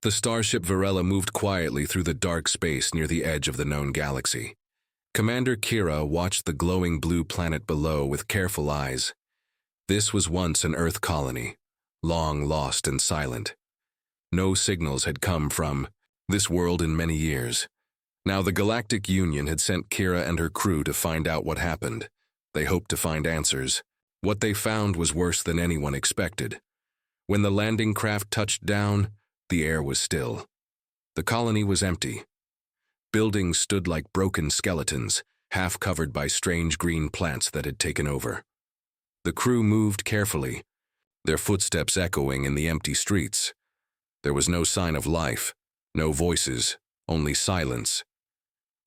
The starship Varela moved quietly through the dark space near the edge of the known galaxy. Commander Kira watched the glowing blue planet below with careful eyes. This was once an Earth colony, long lost and silent. No signals had come from this world in many years. Now the Galactic Union had sent Kira and her crew to find out what happened. They hoped to find answers. What they found was worse than anyone expected. When the landing craft touched down, the air was still. The colony was empty. Buildings stood like broken skeletons, half covered by strange green plants that had taken over. The crew moved carefully, their footsteps echoing in the empty streets. There was no sign of life, no voices, only silence.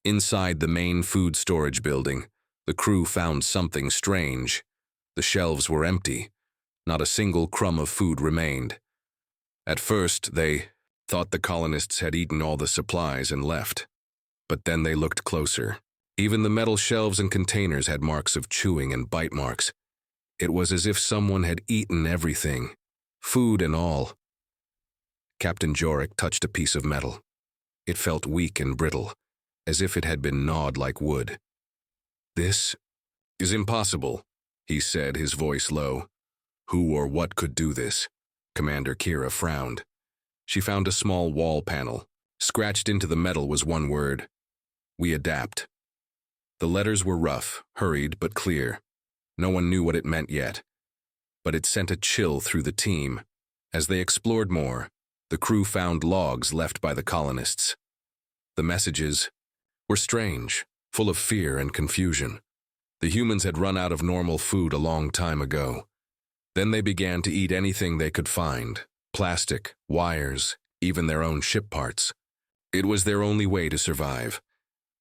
Inside the main food storage building, the crew found something strange. The shelves were empty. Not a single crumb of food remained. At first, they thought the colonists had eaten all the supplies and left. But then they looked closer. Even the metal shelves and containers had marks of chewing and bite marks. It was as if someone had eaten everything, food and all. Captain Jorik touched a piece of metal. It felt weak and brittle, as if it had been gnawed like wood. "This is impossible," he said, his voice low. "Who or what could do this?" Commander Kira frowned. She found a small wall panel. Scratched into the metal was one word: "We adapt." The letters were rough, hurried, but clear. No one knew what it meant yet. But it sent a chill through the team. As they explored more, the crew found logs left by the colonists. The messages were strange, full of fear and confusion. The humans had run out of normal food a long time ago. Then they began to eat anything they could find: plastic, wires, even their own ship parts. It was their only way to survive.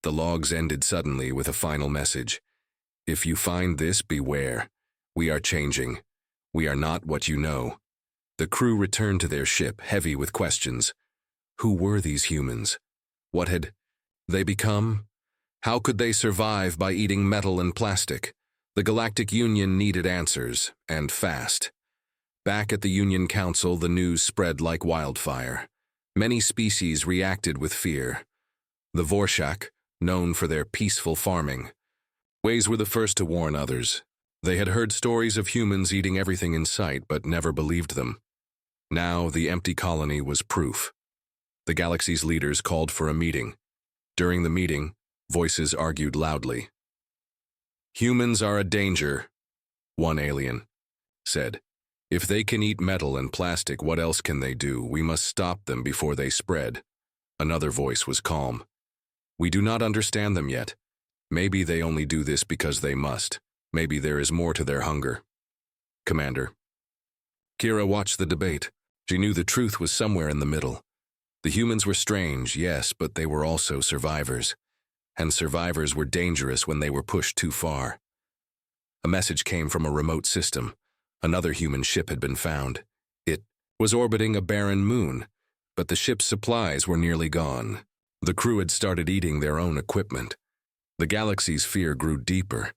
The logs ended suddenly with a final message: "If you find this, beware. We are changing. We are not what you know." The crew returned to their ship, heavy with questions. Who were these humans? What had they become? How could they survive by eating metal and plastic? The Galactic Union needed answers, and fast. Back at the Union Council, the news spread like wildfire. Many species reacted with fear. The Vorshak, known for their peaceful farming, ways were the first to warn others. They had heard stories of humans eating everything in sight, but never believed them. Now the empty colony was proof. The galaxy's leaders called for a meeting. During the meeting, voices argued loudly. "Humans are a danger," one alien said. "If they can eat metal and plastic, what else can they do? We must stop them before they spread." Another voice was calm. "We do not understand them yet. Maybe they only do this because they must. Maybe there is more to their hunger." "Commander." Kira watched the debate. She knew the truth was somewhere in the middle. The humans were strange, yes, but they were also survivors. And survivors were dangerous when they were pushed too far. A message came from a remote system. Another human ship had been found. It was orbiting a barren moon, but the ship's supplies were nearly gone. The crew had started eating their own equipment. The galaxy's fear grew deeper.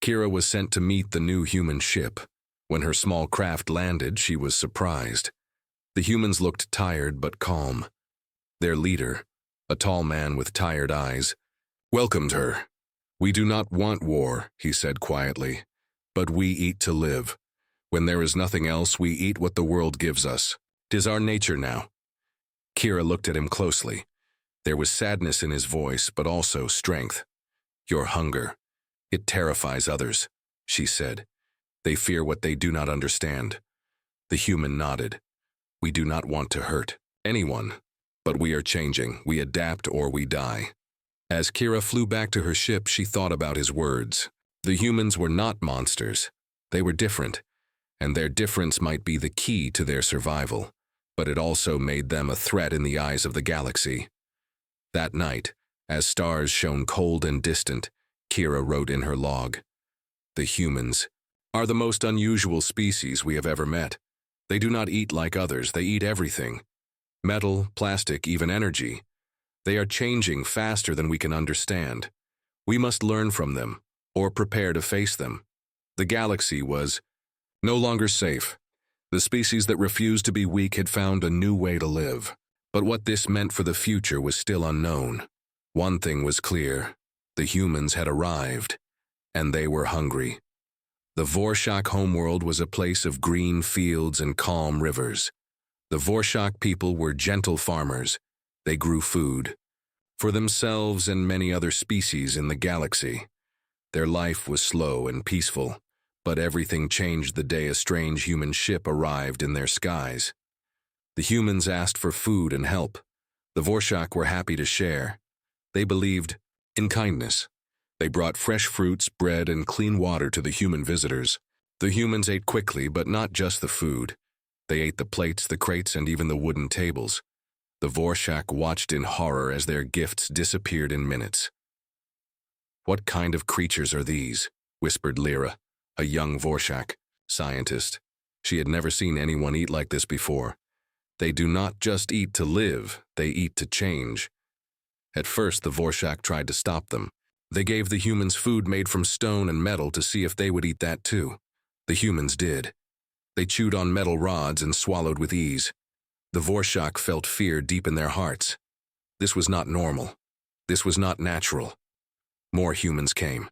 Kira was sent to meet the new human ship. When her small craft landed, she was surprised. The humans looked tired but calm. Their leader, a tall man with tired eyes, welcomed her. "We do not want war," he said quietly, "but we eat to live. When there is nothing else, we eat what the world gives us. 'Tis our nature now." Kira looked at him closely. There was sadness in his voice, but also strength. "Your hunger, it terrifies others," she said. "They fear what they do not understand." The human nodded. "We do not want to hurt anyone, but we are changing. We adapt or we die." As Kira flew back to her ship, she thought about his words. The humans were not monsters. They were different, and their difference might be the key to their survival, but it also made them a threat in the eyes of the galaxy. That night, as stars shone cold and distant, Kira wrote in her log, "The humans are the most unusual species we have ever met. They do not eat like others, they eat everything. Metal, plastic, even energy. They are changing faster than we can understand. We must learn from them, or prepare to face them." The galaxy was no longer safe. The species that refused to be weak had found a new way to live. But what this meant for the future was still unknown. One thing was clear: the humans had arrived, and they were hungry. The Vorshak homeworld was a place of green fields and calm rivers. The Vorshak people were gentle farmers. They grew food for themselves and many other species in the galaxy. Their life was slow and peaceful, but everything changed the day a strange human ship arrived in their skies. The humans asked for food and help. The Vorshak were happy to share. They believed in kindness. They brought fresh fruits, bread, and clean water to the human visitors. The humans ate quickly, but not just the food. They ate the plates, the crates, and even the wooden tables. The Vorshak watched in horror as their gifts disappeared in minutes. "What kind of creatures are these?" whispered Lyra, a young Vorshak scientist. She had never seen anyone eat like this before. They do not just eat to live, they eat to change. At first, the Vorshak tried to stop them. They gave the humans food made from stone and metal to see if they would eat that too. The humans did. They chewed on metal rods and swallowed with ease. The Vorshak felt fear deep in their hearts. This was not normal. This was not natural. More humans came.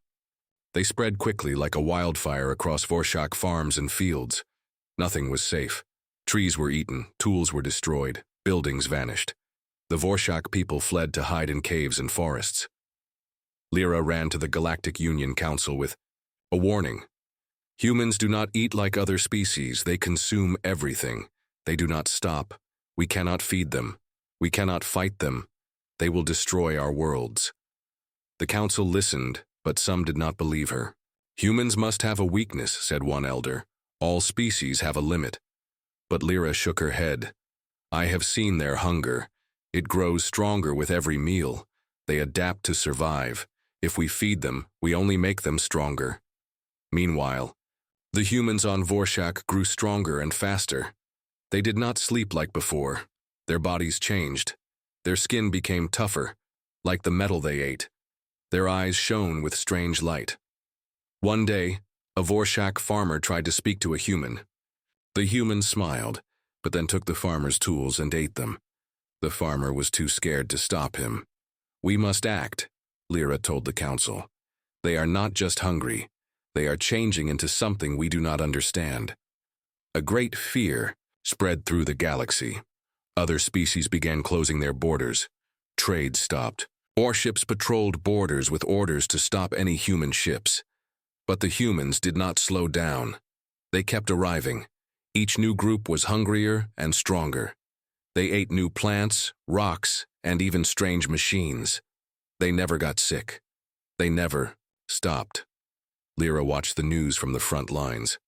They spread quickly like a wildfire across Vorshak farms and fields. Nothing was safe. Trees were eaten, tools were destroyed, buildings vanished. The Vorshak people fled to hide in caves and forests. Lyra ran to the Galactic Union Council with a warning. Humans do not eat like other species. They consume everything. They do not stop. We cannot feed them. We cannot fight them. They will destroy our worlds. The council listened, but some did not believe her. Humans must have a weakness, said one elder. All species have a limit. But Lyra shook her head. I have seen their hunger. It grows stronger with every meal. They adapt to survive. If we feed them, we only make them stronger. Meanwhile, the humans on Vorshak grew stronger and faster. They did not sleep like before. Their bodies changed. Their skin became tougher, like the metal they ate. Their eyes shone with strange light. One day, a Vorshak farmer tried to speak to a human. The human smiled, but then took the farmer's tools and ate them. The farmer was too scared to stop him. We must act, Lyra told the council. They are not just hungry. They are changing into something we do not understand. A great fear spread through the galaxy. Other species began closing their borders. Trade stopped. Warships patrolled borders with orders to stop any human ships. But the humans did not slow down. They kept arriving. Each new group was hungrier and stronger. They ate new plants, rocks, and even strange machines. They never got sick. They never stopped. Lyra watched the news from the front lines.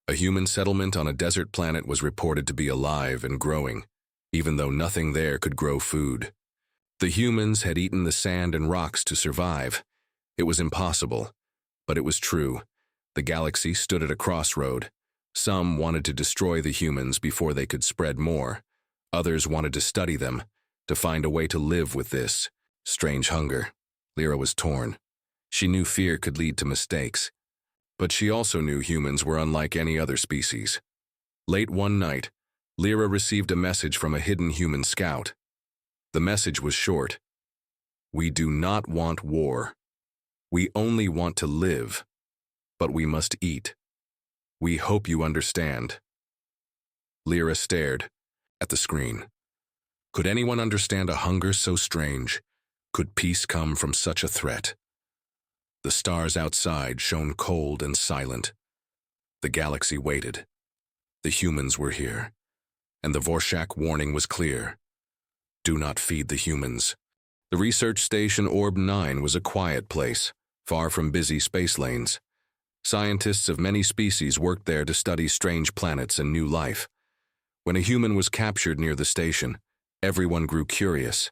A human settlement on a desert planet was reported to be alive and growing, even though nothing there could grow food. The humans had eaten the sand and rocks to survive. It was impossible, but it was true. The galaxy stood at a crossroad. Some wanted to destroy the humans before they could spread more. Others wanted to study them, to find a way to live with this strange hunger. Lyra was torn. She knew fear could lead to mistakes, but she also knew humans were unlike any other species. Late one night, Lyra received a message from a hidden human scout. The message was short. We do not want war. We only want to live, but we must eat. We hope you understand. Lyra stared at the screen. Could anyone understand a hunger so strange? Could peace come from such a threat? The stars outside shone cold and silent. The galaxy waited. The humans were here, and the Vorshak warning was clear. Do not feed the humans. The research station Orb 9 was a quiet place, far from busy space lanes. Scientists of many species worked there to study strange planets and new life. When a human was captured near the station, everyone grew curious.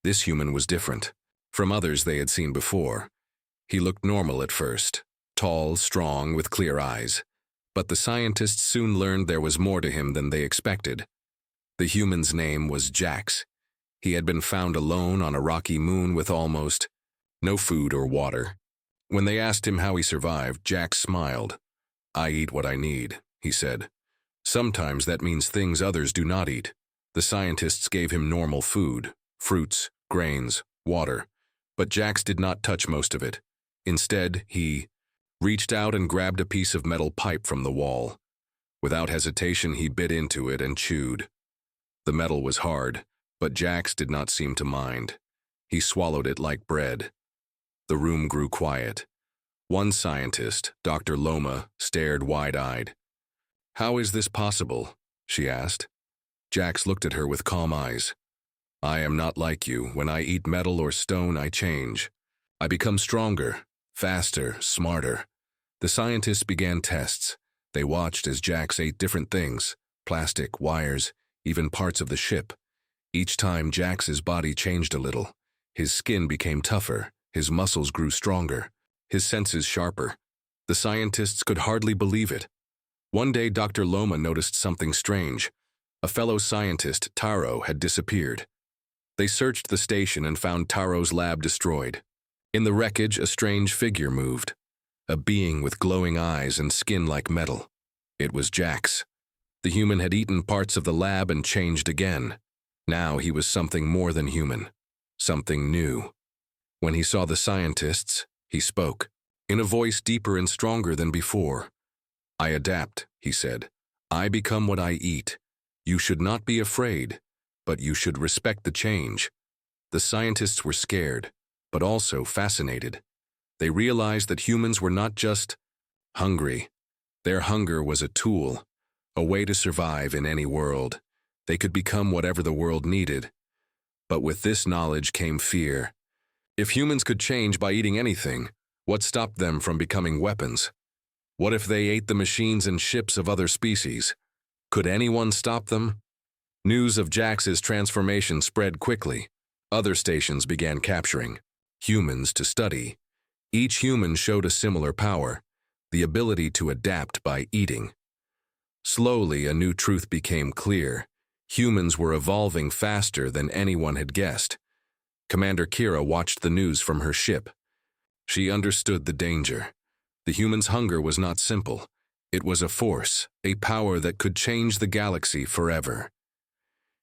This human was different from others they had seen before. He looked normal at first, tall, strong, with clear eyes. But the scientists soon learned there was more to him than they expected. The human's name was Jax. He had been found alone on a rocky moon with almost no food or water. When they asked him how he survived, Jax smiled. I eat what I need, he said. Sometimes that means things others do not eat. The scientists gave him normal food, fruits, grains, water, but Jax did not touch most of it. Instead, he reached out and grabbed a piece of metal pipe from the wall. Without hesitation, he bit into it and chewed. The metal was hard, but Jax did not seem to mind. He swallowed it like bread. The room grew quiet. One scientist, Dr. Loma, stared wide-eyed. "How is this possible?" she asked. Jax looked at her with calm eyes. "I am not like you. When I eat metal or stone, I change. I become stronger, faster, smarter." The scientists began tests. They watched as Jax ate different things, plastic, wires, even parts of the ship. Each time, Jax's body changed a little. His skin became tougher, his muscles grew stronger, his senses sharper. The scientists could hardly believe it. One day, Dr. Loma noticed something strange. A fellow scientist, Taro, had disappeared. They searched the station and found Taro's lab destroyed. In the wreckage, a strange figure moved. A being with glowing eyes and skin like metal. It was Jax. The human had eaten parts of the lab and changed again. Now he was something more than human. Something new. When he saw the scientists, he spoke, in a voice deeper and stronger than before. "I adapt," he said. "I become what I eat. You should not be afraid, but you should respect the change." The scientists were scared, but also fascinated. They realized that humans were not just hungry. Their hunger was a tool, a way to survive in any world. They could become whatever the world needed. But with this knowledge came fear. If humans could change by eating anything, what stopped them from becoming weapons? What if they ate the machines and ships of other species? Could anyone stop them? News of Jax's transformation spread quickly. Other stations began capturing humans to study. Each human showed a similar power, the ability to adapt by eating. Slowly, a new truth became clear. Humans were evolving faster than anyone had guessed. Commander Kira watched the news from her ship. She understood the danger. The humans' hunger was not simple. It was a force, a power that could change the galaxy forever.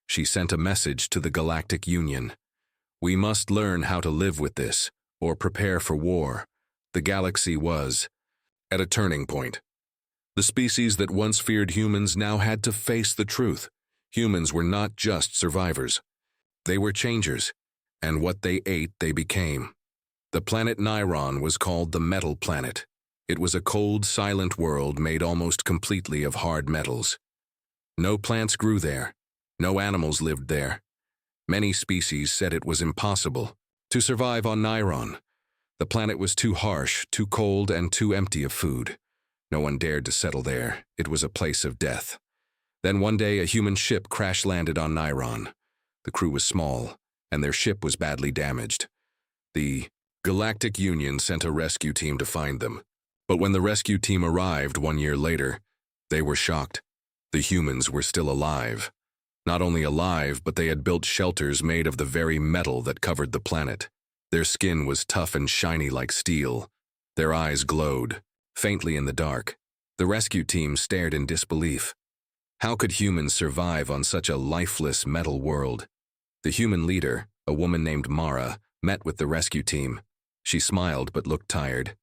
She sent a message to the Galactic Union. "We must learn how to live with this, or prepare for war." The galaxy was at a turning point. The species that once feared humans now had to face the truth. Humans were not just survivors. They were changers, and what they ate, they became. The planet Niron was called the Metal Planet. It was a cold, silent world made almost completely of hard metals. No plants grew there. No animals lived there. Many species said it was impossible to survive on Niron. The planet was too harsh, too cold, and too empty of food. No one dared to settle there. It was a place of death. Then one day, a human ship crash-landed on Niron. The crew was small, and their ship was badly damaged. The Galactic Union sent a rescue team to find them. But when the rescue team arrived 1 year later, they were shocked. The humans were still alive. Not only alive, but they had built shelters made of the very metal that covered the planet. Their skin was tough and shiny like steel. Their eyes glowed, faintly in the dark. The rescue team stared in disbelief. How could humans survive on such a lifeless metal world? The human leader, a woman named Mara, met with the rescue team. She smiled but looked tired.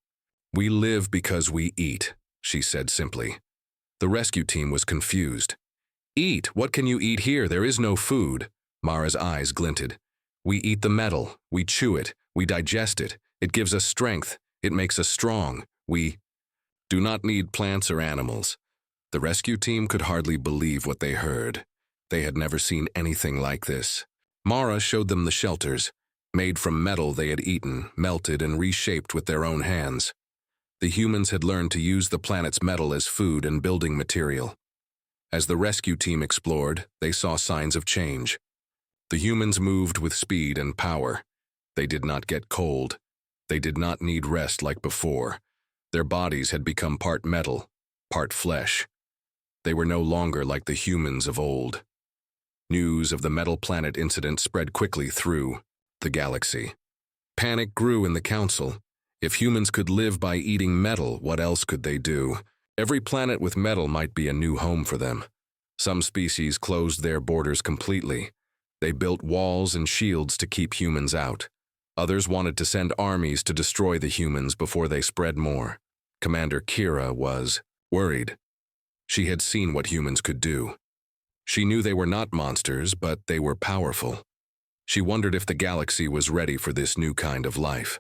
"We live because we eat," she said simply. The rescue team was confused. "Eat? What can you eat here? There is no food." Mara's eyes glinted. "We eat the metal. We chew it. We digest it. It gives us strength. It makes us strong. We do not need plants or animals." The rescue team could hardly believe what they heard. They had never seen anything like this. Mara showed them the shelters, made from metal they had eaten, melted and reshaped with their own hands. The humans had learned to use the planet's metal as food and building material. As the rescue team explored, they saw signs of change. The humans moved with speed and power. They did not get cold. They did not need rest like before. Their bodies had become part metal, part flesh. They were no longer like the humans of old. News of the Metal Planet incident spread quickly through the galaxy. Panic grew in the council. If humans could live by eating metal, what else could they do? Every planet with metal might be a new home for them. Some species closed their borders completely. They built walls and shields to keep humans out. Others wanted to send armies to destroy the humans before they spread more. Commander Kira was worried. She had seen what humans could do. She knew they were not monsters, but they were powerful. She wondered if the galaxy was ready for this new kind of life.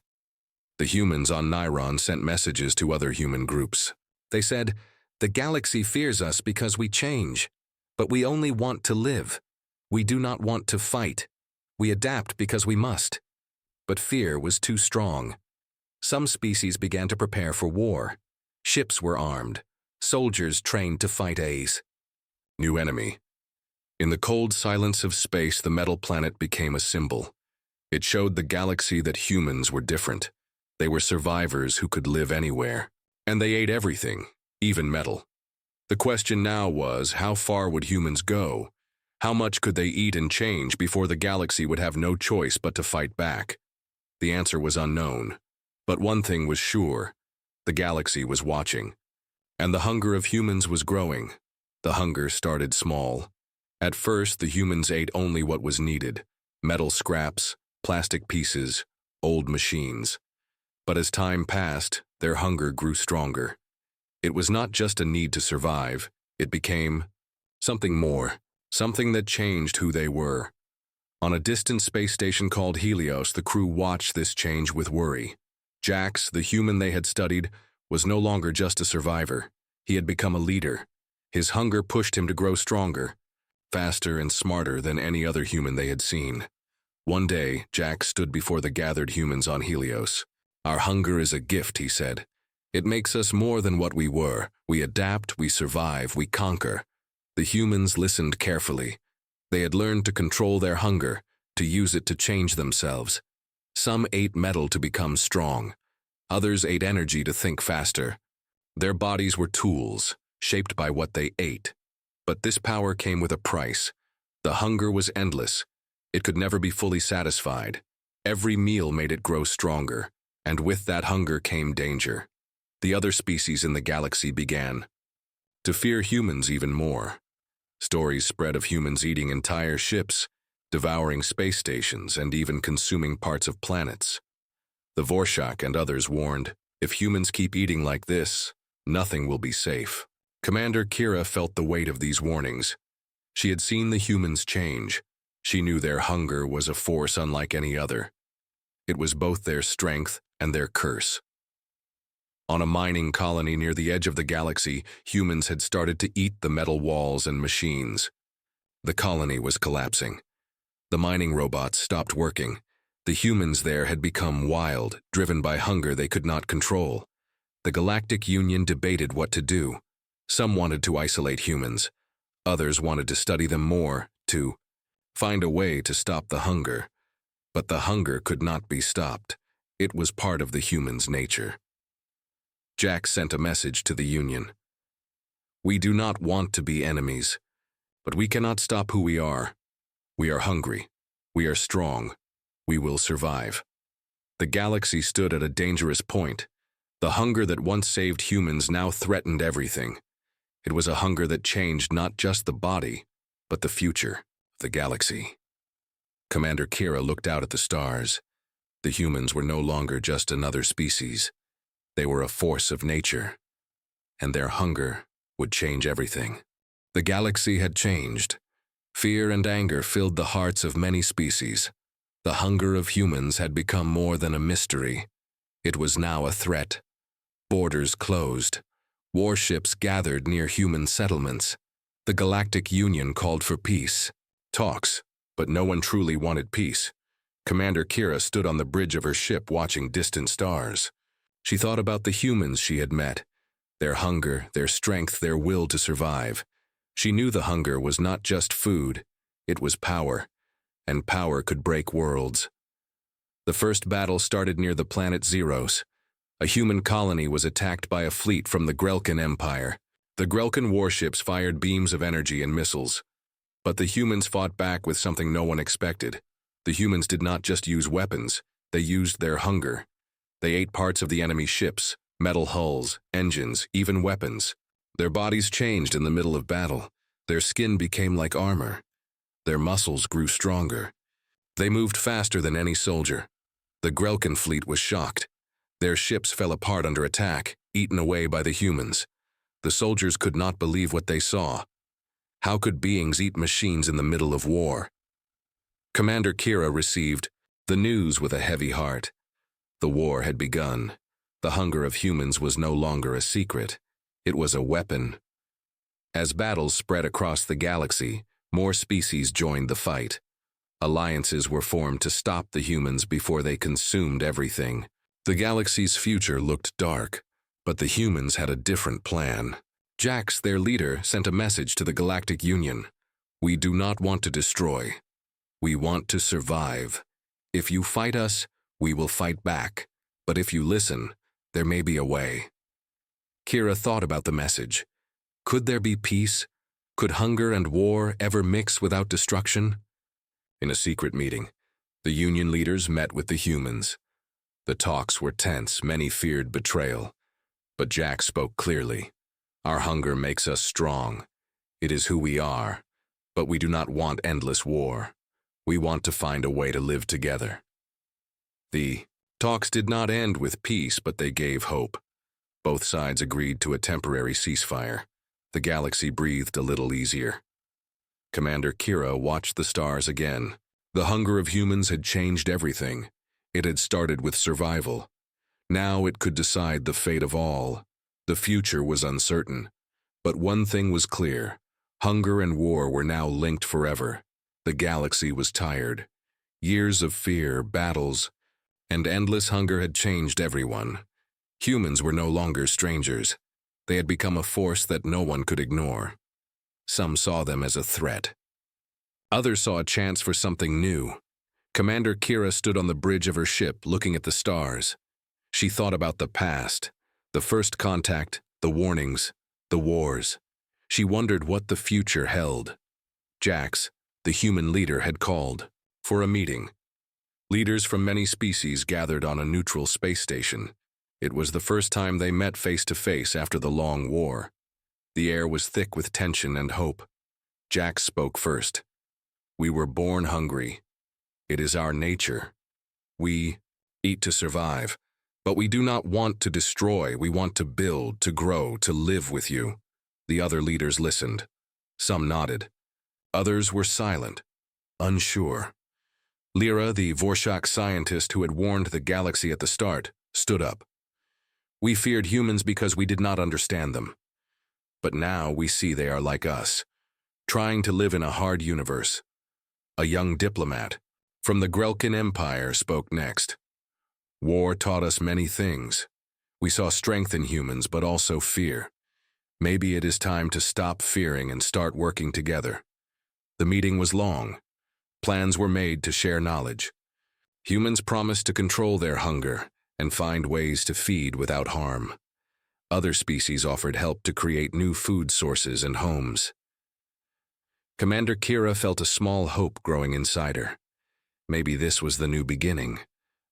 The humans on Niron sent messages to other human groups. They said, "The galaxy fears us because we change, but we only want to live. We do not want to fight. We adapt because we must." But fear was too strong. Some species began to prepare for war. Ships were armed. Soldiers trained to fight A's. New enemy. In the cold silence of space, the metal planet became a symbol. It showed the galaxy that humans were different. They were survivors who could live anywhere. And they ate everything, even metal. The question now was, how far would humans go? How much could they eat and change before the galaxy would have no choice but to fight back? The answer was unknown. But one thing was sure. The galaxy was watching. And the hunger of humans was growing. The hunger started small. At first, the humans ate only what was needed: metal scraps, plastic pieces, old machines. But as time passed, their hunger grew stronger. It was not just a need to survive. It became something more, something that changed who they were. On a distant space station called Helios, the crew watched this change with worry. Jax, the human they had studied, was no longer just a survivor. He had become a leader. His hunger pushed him to grow stronger, faster and smarter than any other human they had seen. One day, Jax stood before the gathered humans on Helios. "Our hunger is a gift," he said. "It makes us more than what we were. We adapt, we survive, we conquer." The humans listened carefully. They had learned to control their hunger, to use it to change themselves. Some ate metal to become strong. Others ate energy to think faster. Their bodies were tools, shaped by what they ate. But this power came with a price. The hunger was endless. It could never be fully satisfied. Every meal made it grow stronger, and with that hunger came danger. The other species in the galaxy began to fear humans even more. Stories spread of humans eating entire ships, devouring space stations, and even consuming parts of planets. The Vorshak and others warned, if humans keep eating like this, nothing will be safe. Commander Kira felt the weight of these warnings. She had seen the humans change. She knew their hunger was a force unlike any other. It was both their strength and their curse. On a mining colony near the edge of the galaxy, humans had started to eat the metal walls and machines. The colony was collapsing. The mining robots stopped working. The humans there had become wild, driven by hunger they could not control. The Galactic Union debated what to do. Some wanted to isolate humans. Others wanted to study them more, to find a way to stop the hunger. But the hunger could not be stopped. It was part of the humans' nature. Jack sent a message to the Union. "We do not want to be enemies, but we cannot stop who we are. We are hungry. We are strong. We will survive." The galaxy stood at a dangerous point. The hunger that once saved humans now threatened everything. It was a hunger that changed not just the body, but the future of the galaxy. Commander Kira looked out at the stars. The humans were no longer just another species. They were a force of nature, and their hunger would change everything. The galaxy had changed. Fear and anger filled the hearts of many species. The hunger of humans had become more than a mystery. It was now a threat. Borders closed. Warships gathered near human settlements. The Galactic Union called for peace. Talks, but no one truly wanted peace. Commander Kira stood on the bridge of her ship watching distant stars. She thought about the humans she had met, their hunger, their strength, their will to survive. She knew the hunger was not just food, it was power, and power could break worlds. The first battle started near the planet Zeros. A human colony was attacked by a fleet from the Grelkin Empire. The Grelkin warships fired beams of energy and missiles. But the humans fought back with something no one expected. The humans did not just use weapons, they used their hunger. They ate parts of the enemy ships, metal hulls, engines, even weapons. Their bodies changed in the middle of battle. Their skin became like armor. Their muscles grew stronger. They moved faster than any soldier. The Grelkin fleet was shocked. Their ships fell apart under attack, eaten away by the humans. The soldiers could not believe what they saw. How could beings eat machines in the middle of war? Commander Kira received the news with a heavy heart. The war had begun. The hunger of humans was no longer a secret. It was a weapon. As battles spread across the galaxy, more species joined the fight. Alliances were formed to stop the humans before they consumed everything. The galaxy's future looked dark, but the humans had a different plan. Jax, their leader, sent a message to the Galactic Union. We do not want to destroy. We want to survive. If you fight us, we will fight back. But if you listen, there may be a way. Kira thought about the message. Could there be peace? Could hunger and war ever mix without destruction? In a secret meeting, the Union leaders met with the humans. The talks were tense, many feared betrayal. But Jack spoke clearly. Our hunger makes us strong. It is who we are. But we do not want endless war. We want to find a way to live together. The talks did not end with peace, but they gave hope. Both sides agreed to a temporary ceasefire. The galaxy breathed a little easier. Commander Kira watched the stars again. The hunger of humans had changed everything. It had started with survival. Now it could decide the fate of all. The future was uncertain. But one thing was clear. Hunger and war were now linked forever. The galaxy was tired. Years of fear, battles, and endless hunger had changed everyone. Humans were no longer strangers. They had become a force that no one could ignore. Some saw them as a threat. Others saw a chance for something new. Commander Kira stood on the bridge of her ship, looking at the stars. She thought about the past, the first contact, the warnings, the wars. She wondered what the future held. Jax, the human leader, had called for a meeting. Leaders from many species gathered on a neutral space station. It was the first time they met face to face after the long war. The air was thick with tension and hope. Jax spoke first. We were born hungry. It is our nature. We eat to survive, but we do not want to destroy. We want to build, to grow, to live with you. The other leaders listened. Some nodded. Others were silent, unsure. Lyra, the Vorshak scientist who had warned the galaxy at the start, stood up. We feared humans because we did not understand them. But now we see they are like us, trying to live in a hard universe. A young diplomat from the Grelkin Empire spoke next. War taught us many things. We saw strength in humans, but also fear. Maybe it is time to stop fearing and start working together. The meeting was long. Plans were made to share knowledge. Humans promised to control their hunger and find ways to feed without harm. Other species offered help to create new food sources and homes. Commander Kira felt a small hope growing inside her. Maybe this was the new beginning,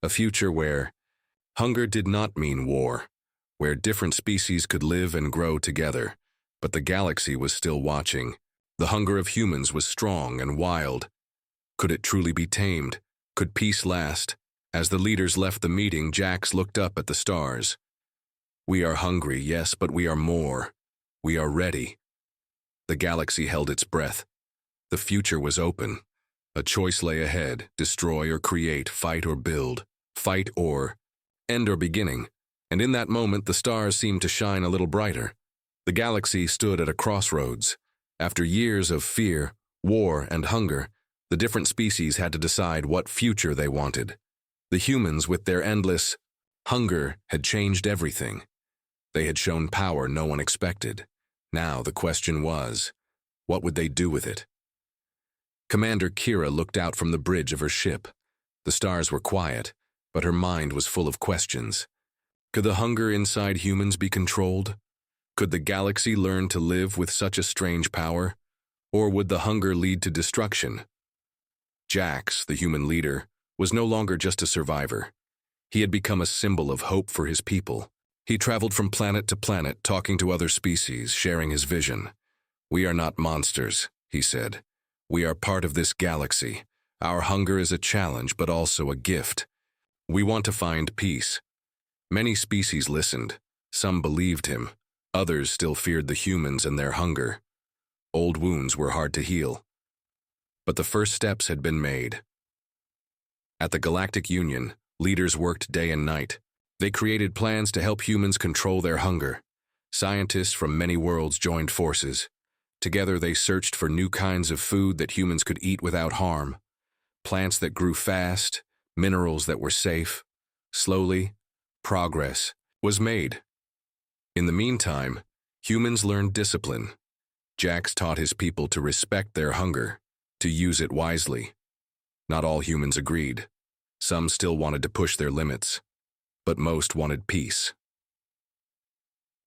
a future where hunger did not mean war, where different species could live and grow together, but the galaxy was still watching. The hunger of humans was strong and wild. Could it truly be tamed? Could peace last? As the leaders left the meeting, Jax looked up at the stars. We are hungry, yes, but we are more. We are ready. The galaxy held its breath. The future was open. A choice lay ahead: destroy or create, fight or build, fight or end or beginning. And in that moment, the stars seemed to shine a little brighter. The galaxy stood at a crossroads. After years of fear, war, and hunger, the different species had to decide what future they wanted. The humans, with their endless hunger, had changed everything. They had shown power no one expected. Now the question was, what would they do with it? Commander Kira looked out from the bridge of her ship. The stars were quiet, but her mind was full of questions. Could the hunger inside humans be controlled? Could the galaxy learn to live with such a strange power? Or would the hunger lead to destruction? Jax, the human leader, was no longer just a survivor. He had become a symbol of hope for his people. He traveled from planet to planet, talking to other species, sharing his vision. "We are not monsters," he said. "We are part of this galaxy. Our hunger is a challenge, but also a gift. We want to find peace." Many species listened. Some believed him. Others still feared the humans and their hunger. Old wounds were hard to heal. But the first steps had been made. At the Galactic Union, leaders worked day and night. They created plans to help humans control their hunger. Scientists from many worlds joined forces. Together they searched for new kinds of food that humans could eat without harm. Plants that grew fast, minerals that were safe. Slowly, progress was made. In the meantime, humans learned discipline. Jax taught his people to respect their hunger, to use it wisely. Not all humans agreed. Some still wanted to push their limits, but most wanted peace.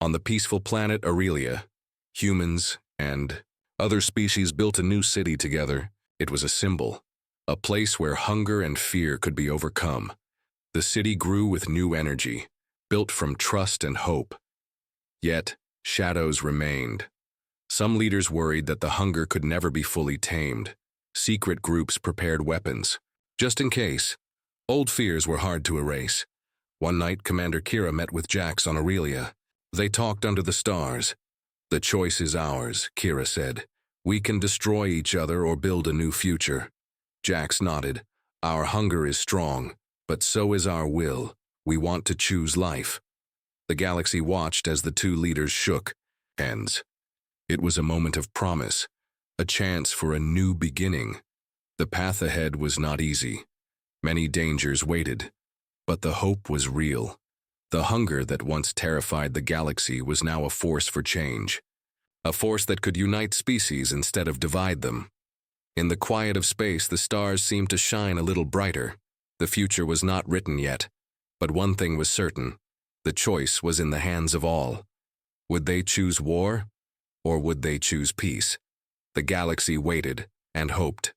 On the peaceful planet Aurelia, humans and other species built a new city together. It was a symbol, a place where hunger and fear could be overcome. The city grew with new energy, built from trust and hope. Yet, shadows remained. Some leaders worried that the hunger could never be fully tamed. Secret groups prepared weapons, just in case. Old fears were hard to erase. One night, Commander Kira met with Jax on Aurelia. They talked under the stars. "The choice is ours," Kira said. "We can destroy each other or build a new future." Jax nodded. "Our hunger is strong, but so is our will. We want to choose life." The galaxy watched as the two leaders shook hands. It was a moment of promise, a chance for a new beginning. The path ahead was not easy. Many dangers waited, but the hope was real. The hunger that once terrified the galaxy was now a force for change, a force that could unite species instead of divide them. In the quiet of space, the stars seemed to shine a little brighter. The future was not written yet, but one thing was certain: the choice was in the hands of all. Would they choose war, or would they choose peace? The galaxy waited and hoped.